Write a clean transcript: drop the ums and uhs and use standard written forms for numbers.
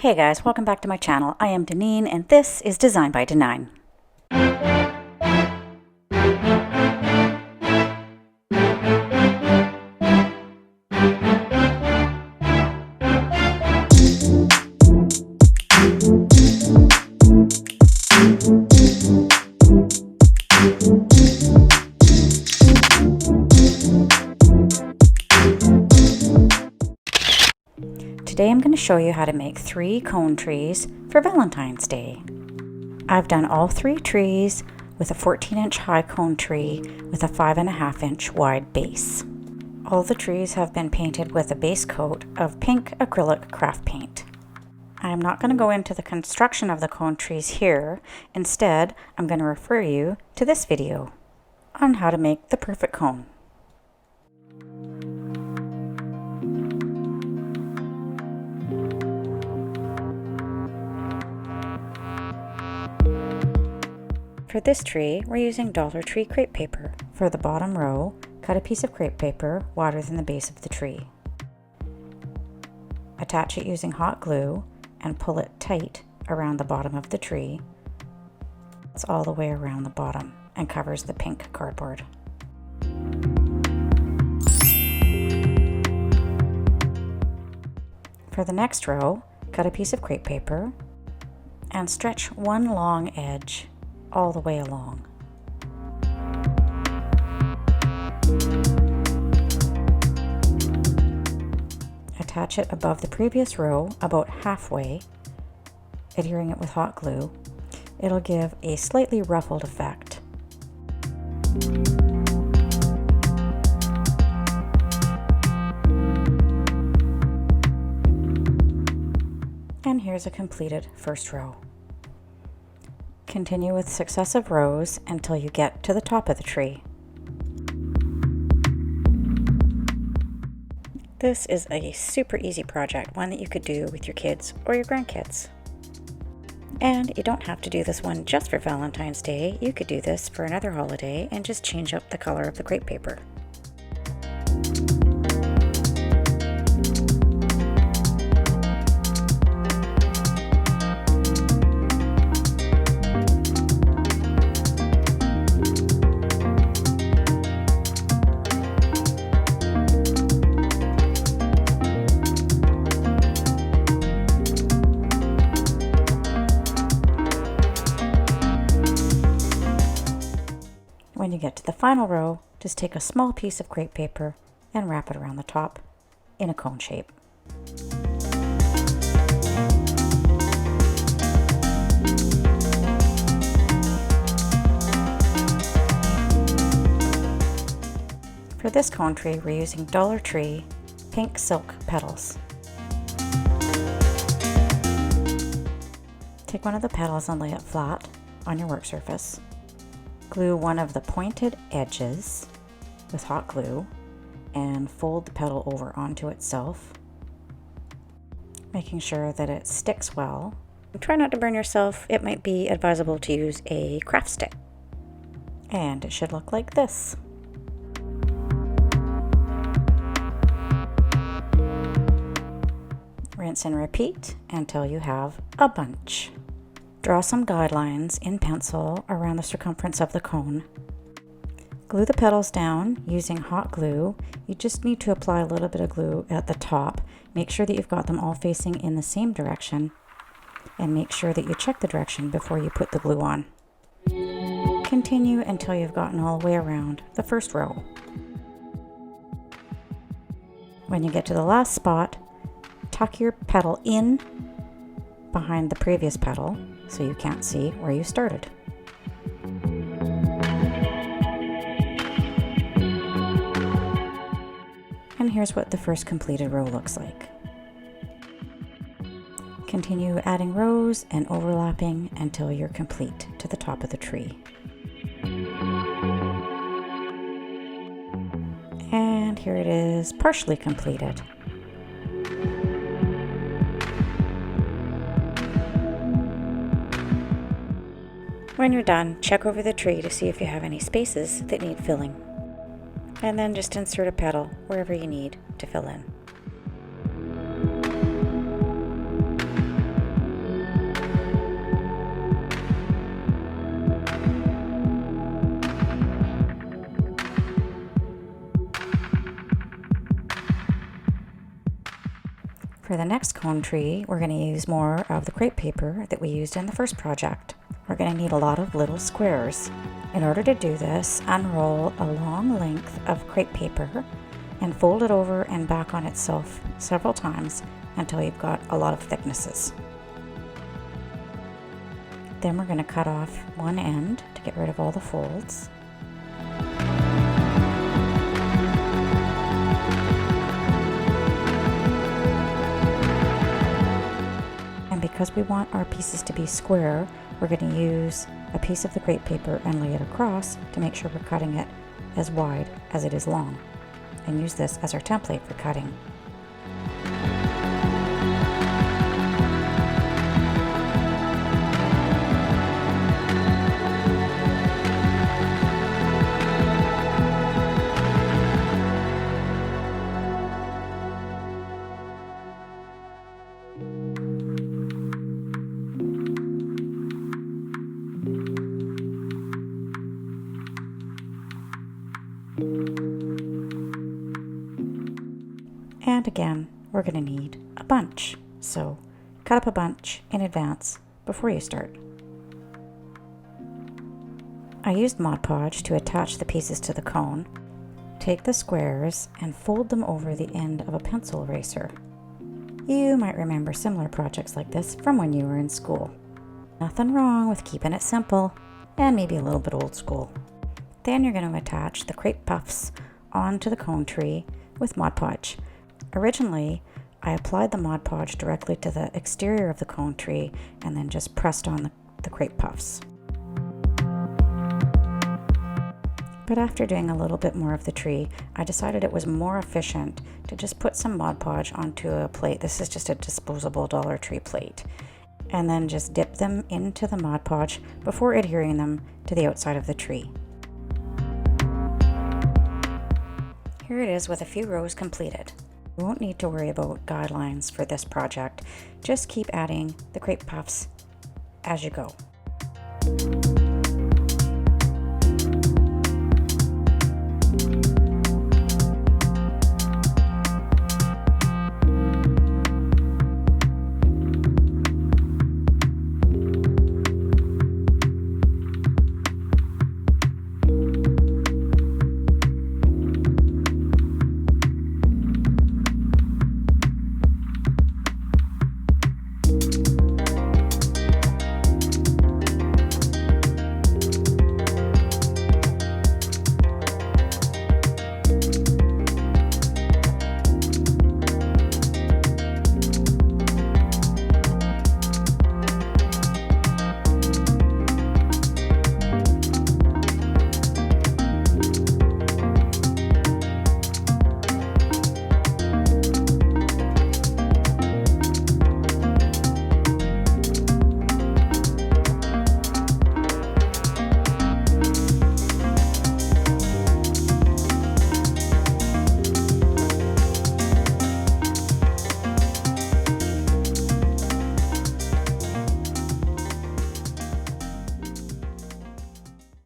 Hey guys, welcome back to my channel. I am Deneen and this is Design by Deneen. Today I'm going to show you how to make 3 cone trees for Valentine's Day. I've done all 3 trees with a 14-inch high cone tree with a 5.5-inch wide base. All the trees have been painted with a base coat of pink acrylic craft paint. I'm not going to go into the construction of the cone trees here. Instead, I'm going to refer you to this video on how to make the perfect cone. For this tree, we're using Dollar Tree crepe paper. For the bottom row, cut a piece of crepe paper wider than the base of the tree. Attach it using hot glue and pull it tight around the bottom of the tree. It's all the way around the bottom and covers the pink cardboard. For the next row, cut a piece of crepe paper and stretch one long edge all the way along. Attach it above the previous row about halfway, adhering it with hot glue. It'll give a slightly ruffled effect. And here's a completed first row. Continue with successive rows until you get to the top of the tree. This is a super easy project, one that you could do with your kids or your grandkids. And you don't have to do this one just for Valentine's Day. You could do this for another holiday and just change up the color of the crepe paper. When you get to the final row, just take a small piece of crepe paper and wrap it around the top in a cone shape. For this cone tree, we're using Dollar Tree pink silk petals. Take one of the petals and lay it flat on your work surface. Glue one of the pointed edges with hot glue and fold the petal over onto itself, making sure that it sticks well. Try not to burn yourself. It might be advisable to use a craft stick. And it should look like this. Rinse and repeat until you have a bunch. Draw some guidelines in pencil around the circumference of the cone. Glue the petals down using hot glue. You just need to apply a little bit of glue at the top. Make sure that you've got them all facing in the same direction, and make sure that you check the direction before you put the glue on. Continue until you've gotten all the way around the first row. When you get to the last spot, tuck your petal in behind the previous petal so you can't see where you started. And here's what the first completed row looks like. Continue adding rows and overlapping until you're complete to the top of the tree. And here it is, partially completed. When you're done, check over the tree to see if you have any spaces that need filling. And then just insert a petal wherever you need to fill in. For the next cone tree, we're going to use more of the crepe paper that we used in the first project. We're going to need a lot of little squares. In order to do this, unroll a long length of crepe paper and fold it over and back on itself several times until you've got a lot of thicknesses. Then we're going to cut off one end to get rid of all the folds. And because we want our pieces to be square, we're going to use a piece of the crepe paper and lay it across to make sure we're cutting it as wide as it is long, and use this as our template for cutting. And again, we're going to need a bunch, so cut up a bunch in advance before you start. I used Mod Podge to attach the pieces to the cone. Take the squares and fold them over the end of a pencil eraser. You might remember similar projects like this from when you were in school. Nothing wrong with keeping it simple and maybe a little bit old school. Then you're going to attach the crepe puffs onto the cone tree with Mod Podge. Originally, I applied the Mod Podge directly to the exterior of the cone tree and then just pressed on the crepe puffs. But after doing a little bit more of the tree, I decided it was more efficient to just put some Mod Podge onto a plate. This is just a disposable Dollar Tree plate. And then just dip them into the Mod Podge before adhering them to the outside of the tree. Here it is with a few rows completed. You won't need to worry about guidelines for this project. Just keep adding the crepe puffs as you go.